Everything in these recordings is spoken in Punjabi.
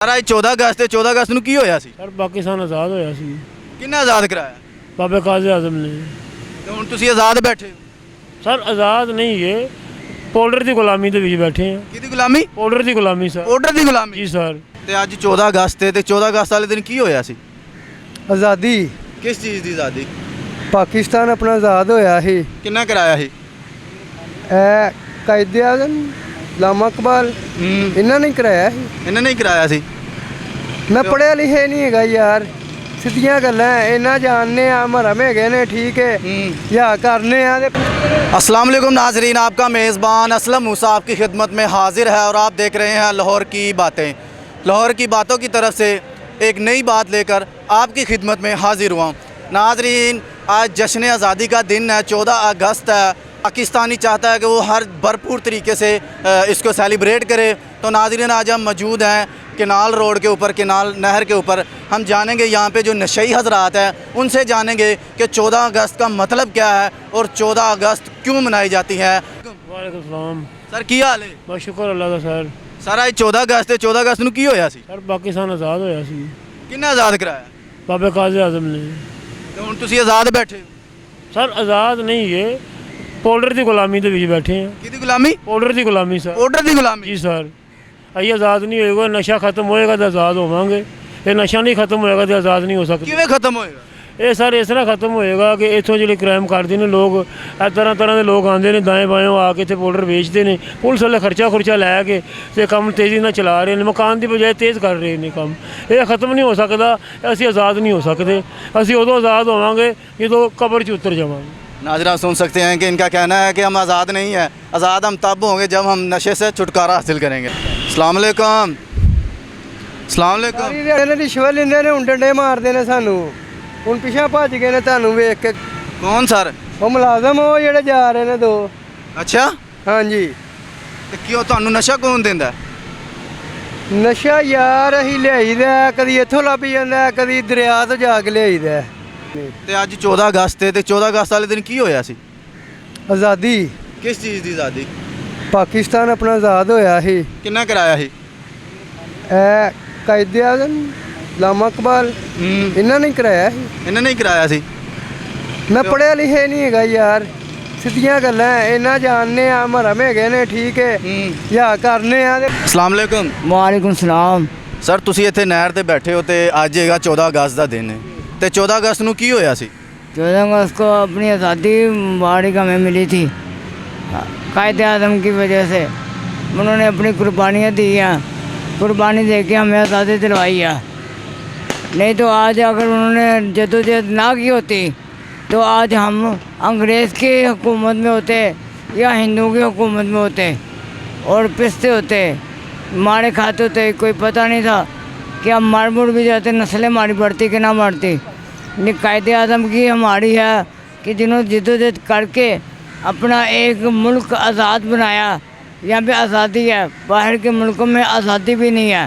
ਸਰ ਅੱਜ 14 ਅਗਸਤ ਤੇ 14 ਅਗਸਤ ਨੂੰ ਕੀ ਹੋਇਆ ਸੀ? ਸਰ ਪਾਕਿਸਤਾਨ ਆਜ਼ਾਦ ਹੋਇਆ ਸੀ। ਕਿੰਨੇ ਆਜ਼ਾਦ ਕਰਾਇਆ? ਬਾਬੇ ਕਾਜ਼ੇ ਆਜ਼ਮ ਨੇ। ਤੇ ਹੁਣ ਤੁਸੀਂ ਆਜ਼ਾਦ ਬੈਠੇ ਹੋ। ਸਰ ਆਜ਼ਾਦ ਨਹੀਂ ਹੈ, ਪਾਊਡਰ ਦੀ ਗੁਲਾਮੀ ਦੇ ਵਿੱਚ ਬੈਠੇ ਆ। ਕਿਹਦੀ ਗੁਲਾਮੀ? ਪਾਊਡਰ ਦੀ ਗੁਲਾਮੀ ਸਰ। ਆਰਡਰ ਦੀ ਗੁਲਾਮੀ ਜੀ ਸਰ। ਤੇ ਅੱਜ 14 ਅਗਸਤ ਤੇ 14 ਅਗਸਤ ਵਾਲੇ ਦਿਨ ਕੀ ਹੋਇਆ ਸੀ? ਆਜ਼ਾਦੀ ਕਿਸ ਚੀਜ਼ ਦੀ ਆਜ਼ਾਦੀ? ਪਾਕਿਸਤਾਨ ਆਪਣਾ ਆਜ਼ਾਦ ਹੋਇਆ ਸੀ। ਕਿੰਨਾ ਕਰਾਇਆ ਸੀ? ਇਹ ਕਾਇਦੇ ਆਜ਼ਮ ਲਾਮਾ ਇਕਬਾਲ ਇਹਨਾਂ ਨੇ ਕਰਾਇਆ ਸੀ। ਇਹਨਾਂ ਨੇ ਹੀ ਕਰਾਇਆ ਸੀ। ਮੈਂ ਪੜ੍ਹਿਆ ਲਿਖਿਆ ਨਹੀਂ ਹੈਗਾ ਯਾਰ, ਸਿੱਧੀਆਂ ਗੱਲਾਂ ਇਹਨਾਂ ਜਾਣਨੇ ਆ ਮਰਮ ਹੈਗੇ ਨੇ, ठीक है या करने आ। अस्सलाम वालेकुम नाजरीन, आपका मेज़बान असलम मूसा आपकी खिदमत में हाजिर है और आप देख रहे हैं लाहौर की बातें। लाहौर की बातों की तरफ से एक नई बात लेकर आपकी खिदमत में हाजिर हुआ हूँ। नाजरीन आज जश्न आज़ादी का दिन है, 14 अगस्त है। पाकिस्तानी चाहता है कि वो हर भरपूर तरीके से इसको सेलिब्रेट करे। तो नाजरीन आज हम मौजूद हैं केनाल रोड के ऊपर, केनाल नहर के ऊपर। हम जानेंगे यहाँ पे जो नशई हजरात हैं उनसे जानेंगे कि 14 अगस्त का मतलब क्या है और 14 अगस्त क्यों मनाई जाती है। ਵਾਲੇਕੁਮ ਸਲਾਮ। सर की हाल है? ਬਸ ਸ਼ੁਕਰ ਅੱਲਾ ਦਾ ਸਰ। सर आज 14 अगस्त ਤੇ 14 अगस्त ਨੂੰ ਕੀ ਹੋਇਆ ਸੀ? ਸਰ ਪਾਕਿਸਤਾਨ ਆਜ਼ਾਦ ਹੋਇਆ ਸੀ। ਕਿੰਨੇ ਆਜ਼ਾਦ ਕਰਾਇਆ? ਬਾਬੇ ਕਾਜ਼ੇ ਆਜ਼ਮ ਨੇ। ਤੇ ਹੁਣ ਤੁਸੀਂ ਆਜ਼ਾਦ ਬੈਠੇ ਹੋ। ਸਰ ਆਜ਼ਾਦ ਨਹੀਂ ਹੈ, ਪਾਊਡਰ ਦੀ ਗੁਲਾਮੀ ਦੇ ਵਿੱਚ ਬੈਠੇ ਆ। ਕਿਹਦੀ ਗੁਲਾਮੀ? ਪਾਊਡਰ ਦੀ ਗੁਲਾਮੀ ਸਰ। ਆਰਡਰ ਦੀ ਗੁਲਾਮੀ। ਜੀ ਸਰ। ਅਸੀਂ ਆਜ਼ਾਦ ਨਹੀਂ ਹੋਏਗਾ, ਨਸ਼ਾ ਖਤਮ ਹੋਏਗਾ ਤਾਂ ਆਜ਼ਾਦ ਹੋਵਾਂਗੇ। ਇਹ ਨਸ਼ਾ ਨਹੀਂ ਖਤਮ ਹੋਏਗਾ ਤਾਂ ਆਜ਼ਾਦ ਨਹੀਂ ਹੋ ਸਕਦੇ। ਕਿਵੇਂ ਖਤਮ ਹੋਏਗਾ? ਇਹ ਸਰ ਇਸ ਤਰ੍ਹਾਂ ਖਤਮ ਹੋਏਗਾ ਕਿ ਇੱਥੋਂ ਜਿਹੜੇ ਕ੍ਰਾਈਮ ਕਰਦੇ ਨੇ ਲੋਕ, ਇਹ ਤਰ੍ਹਾਂ ਤਰ੍ਹਾਂ ਦੇ ਲੋਕ ਆਉਂਦੇ ਨੇ ਦਾएं ਬਾएं ਆ ਕੇ ਇੱਥੇ ਪਾਊਡਰ ਵੇਚਦੇ ਨੇ। ਪੁਲਿਸ ਵਾਲੇ ਖਰਚਾ ਲੈ ਕੇ ਤੇ ਕੰਮ ਤੇਜ਼ੀ ਨਾਲ ਚਲਾ ਰਹੇ ਨੇ, ਮਕਾਨ ਦੀ ਬਜਾਏ ਤੇਜ਼ ਕਰ ਰਹੇ ਨੇ ਕੰਮ। ਇਹ ਖਤਮ ਨਹੀਂ ਹੋ ਸਕਦਾ, ਅਸੀਂ ਆਜ਼ਾਦ ਨਹੀਂ ਹੋ ਸਕਦੇ। ਅਸੀਂ ਉਦੋਂ ਆਜ਼ਾਦ ਹੋਵਾਂਗੇ ਜਦੋਂ ਕਬਰ 'ਚ ਉਤਰ ਜਾਵਾਂਗੇ। नाज़रीन आप सुन सकते हैं कि इनका कहना है कि हम आज़ाद नहीं हैं, आज़ाद हम तब होंगे जब हम नशे से छुटकारा हासिल करेंगे। अस्सलाम वालेकुम। अस्सलाम वालेकुम। ਸਾਰੀ ਇਹਨਾਂ ਰਿਸ਼ਵਤ ਲੈਂਦੇ ਨੇ, ਹੁਣ ਡੰਡੇ ਮਾਰਦੇ ਨੇ ਸਾਨੂੰ। ਹੁਣ ਪਿੱਛੇ ਭੱਜ ਗਏ ਨੇ ਤੁਹਾਨੂੰ ਵੇਖ ਕੇ। कौन सर? ਉਹ ਮੁਲਾਜ਼ਮ ਉਹ ਜਿਹੜੇ ਜਾ ਰਹੇ ਨੇ ਦੋ। अच्छा ਹਾਂਜੀ ਤੇ ਕਿਉਂ ਤੁਹਾਨੂੰ ਨਸ਼ਾ ਕੌਣ ਦਿੰਦਾ? ਨਸ਼ਾ ਯਾਰ ਅਸੀਂ ਲਿਆਈਦਾ, ਕਦੀ ਇੱਥੋਂ ਲੱਭ ਜਾਂਦਾ, ਕਦੀ ਦਰਿਆ ਤੋਂ ਜਾ ਕੇ ਲਿਆਈਦਾ। ਤੇ ਅੱਜ 14 ਅਗਸਤ ਤੇ 14 ਅਗਸਤ ਵਾਲੇ ਦਿਨ ਕੀ ਹੋਇਆ ਸੀ? ਆਜ਼ਾਦੀ ਕਿਸ ਚੀਜ਼ ਦੀ ਆਜ਼ਾਦੀ? ਪਾਕਿਸਤਾਨ ਆਪਣਾ ਆਜ਼ਾਦ ਹੋਇਆ ਸੀ। ਕਿੰਨਾ ਕਰਾਇਆ ਸੀ? ਇਹ ਕਾਇਦੇ ਆਜ਼ਮ ਲਾਮਾ ਇਕਬਾਲ ਇਹਨਾਂ ਨੇ ਕਰਾਇਆ ਸੀ। ਇਹਨਾਂ ਨੇ ਹੀ ਕਰਾਇਆ ਸੀ। ਮੈਂ ਪੜ੍ਹਿਆ ਲਿਖਿਆ ਨਹੀਂ ਹੈਗਾ ਯਾਰ, ਸਿੱਧੀਆਂ ਗੱਲਾਂ ਇਹਨਾਂ ਜਾਣਨੇ ਆ ਮਰਮ ਹੈਗੇ ਨੇ, ठीक है या करने आ। अस्सलाम वालेकुम। वालेकुम सलाम। ਸਰ ਤੁਸੀਂ ਇੱਥੇ ਨਹਿਰ ਤੇ ਬੈਠੇ ਹੋ ਤੇ ਅੱਜ ਹੈਗਾ 14 ਅਗਸਤ ਦਾ ਦਿਨ ਹੈ ਤੇ 14 ਅਗਸਤ ਨੂੰ ਕੀ ਹੋਇਆ ਸੀ? 14 अगस्त को अपनी आज़ादी मुबारक हमें मिली थी कायदे आज़म की वजह से। उन्होंने अपनी कुर्बानियाँ दी हैं, कुर्बानी दे के हमें आज़ादी दिलवाई है। नहीं तो आज अगर उन्होंने जदोजहद ना की होती तो आज हम अंग्रेज़ की हुकूमत में होते या हिंदुओं की हुकूमत में होते और पिसते होते, मारे खाते होते। कोई पता नहीं था कि हम मार मुड़ भी जाते, नस्लें हमारी बढ़ती कि ना बढ़ती। ये कायदे आज़म की हमारी है कि जिन्होंने जिद्दोजहद करके अपना एक मुल्क आज़ाद बनाया। यहाँ पे आज़ादी है, बाहर के मुल्कों में आज़ादी भी नहीं है,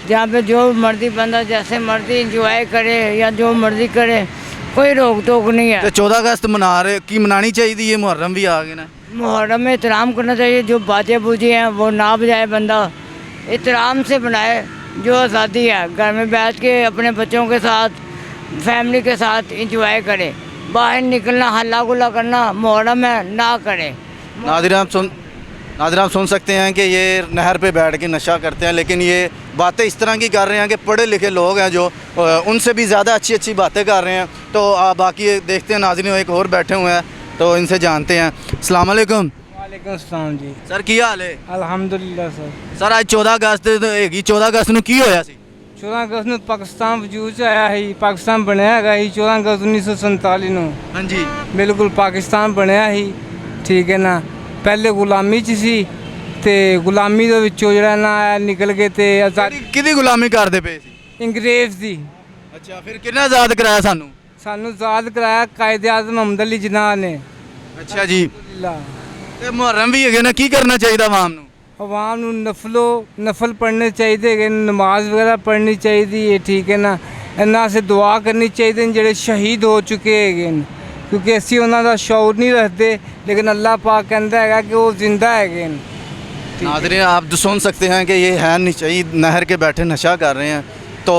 जहाँ पे जो मर्जी बंदा जैसे मर्जी इंजॉय करे या जो मर्जी करे, कोई रोक टोक नहीं ਤੇ है। 14 ਅਗਸਤ ਮਨਾ ਰਹੇ, ਕੀ ਮਨਾਣੀ ਚਾਹੀਦੀ ਹੈ? ਮੁਹर्रम भी आ गए ना। मुहर्रम में एहतराम करना चाहिए, जो बातें बूझी हैं वो ना बजाए, बंदा एहतराम से बनाए। जो आज़ादी है घर में बैठ के अपने बच्चों के साथ फैमिली के साथ इंजॉय करे। बाहर निकलना हल्ला गुल्ला करना मुहर्रम है ना करे। नाज़रीन आप सुन सकते हैं कि ये नहर पे बैठ के नशा करते हैं, लेकिन ये बातें इस तरह की कर रहे हैं कि पढ़े लिखे लोग हैं जो उनसे भी ज़्यादा अच्छी अच्छी बातें कर रहे हैं। तो बाकी देखते हैं नाज़रीन, एक और बैठे हुए हैं तो इनसे जानते हैं। अस्सलाम वालेकुम। ਵਾਲੇਕੁਮ ਸਲਾਮ ਜੀ। सर की हाल है? ਅਲਹਮਦੁਲਿਲਾ ਸਰ। सर आज 14 अगस्त हैगी, 14 अगस्त ਨੂੰ ਕੀ ਹੋਇਆ ਸੀ? 14 ਅਗਸਤ ਨੂੰ ਪਾਕਿਸਤਾਨ ਵਜੂਦ 'ਚ ਆਇਆ ਸੀ, ਪਾਕਿਸਤਾਨ ਬਣਿਆ ਹੈਗਾ ਸੀ 14 ਅਗਸਤ 1947 ਨੂੰ। ਹਾਂਜੀ ਬਿਲਕੁਲ ਪਾਕਿਸਤਾਨ ਬਣਿਆ ਸੀ, ਠੀਕ ਹੈ ਨਾ। ਪਹਿਲੇ ਗੁਲਾਮੀ 'ਚ ਸੀ ਤੇ ਗੁਲਾਮੀ ਦੇ ਵਿੱਚੋਂ ਜਿਹੜਾ ਨਾ ਨਿਕਲ ਕੇ ਤੇ ਆਜ਼ਾਦੀ ਕਿਹਦੀ ਗੁਲਾਮੀ ਕਰਦੇ ਪਏ ਸੀ? ਅੰਗਰੇਜ਼ ਦੀ। ਅੱਛਾ ਫਿਰ ਕਿਹਨੇ ਆਜ਼ਾਦ ਕਰਾਇਆ ਸਾਨੂੰ? ਸਾਨੂੰ ਆਜ਼ਾਦ ਕਰਾਇਆ ਕਾਇਦੇ ਆਜ਼ਮ ਮੁਹੰਮਦ ਅਲੀ ਜਿਨਾਹ ਨੇ। ਅੱਛਾ ਜੀ। ਅਲਹਮਦੁਲਿਲਾ। ਤੇ ਮੁਹर्रम ਵੀ ਹੈਗੇ ਨਾ, ਕੀ ਕਰਨਾ ਚਾਹੀਦਾ ਆਵਾਮ ਨੂੰ? ਆਵਾਮ ਨੂੰ ਨਫਲ ਪੜ੍ਹਨੇ ਚਾਹੀਦੇ ਹੈਗੇ, ਨਮਾਜ਼ ਵਗੈਰਾ ਪੜ੍ਹਨੀ ਚਾਹੀਦੀ ਹੈ, ਠੀਕ ਹੈ ਨਾ। ਇਹਨਾਂ ਸੇ ਦੁਆ ਕਰਨੀ ਚਾਹੀਦੀ ਨੇ ਜਿਹੜੇ ਸ਼ਹੀਦ ਹੋ ਚੁੱਕੇ ਹੈਗੇ ਨੇ, ਕਿਉਂਕਿ ਅਸੀਂ ਉਹਨਾਂ ਦਾ ਸ਼ੌਰ ਨਹੀਂ ਰੱਖਦੇ, ਲੇਕਿਨ ਅੱਲਾਹ ਪਾਕ ਕਹਿੰਦਾ ਹੈਗਾ ਕਿ ਉਹ ਜ਼ਿੰਦਾ ਹੈਗੇ ਨੇ। नाज़रीन आप तो सुन सकते हैं कि ये है नशई नहर के बैठे नशा कर रहे हैं। तो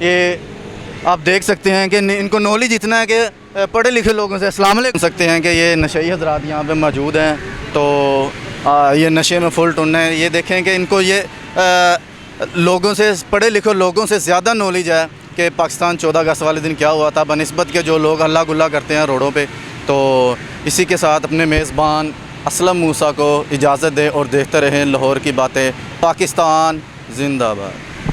ये आप देख सकते हैं कि इनको नॉलेज इतना है कि पढ़े लिखे लोगों से अस्सलाम वालेकुम सकते हैं कि ये नशई हजरात यहाँ पे मौजूद हैं। तो ये नशे में फुल टुन है। ये देखें कि इनको ये लोगों से, पढ़े लिखे लोगों से ज़्यादा नॉलेज है कि पाकिस्तान 14 अगस्त वाले दिन क्या हुआ था, बनिस्बत के जो लोग हल्ला गुल्ला करते हैं रोडों पे। तो इसी के साथ अपने मेज़बान असलम मूसा को इजाज़त दें और देखते रहें लाहौर की बातें। पाकिस्तान जिंदाबाद।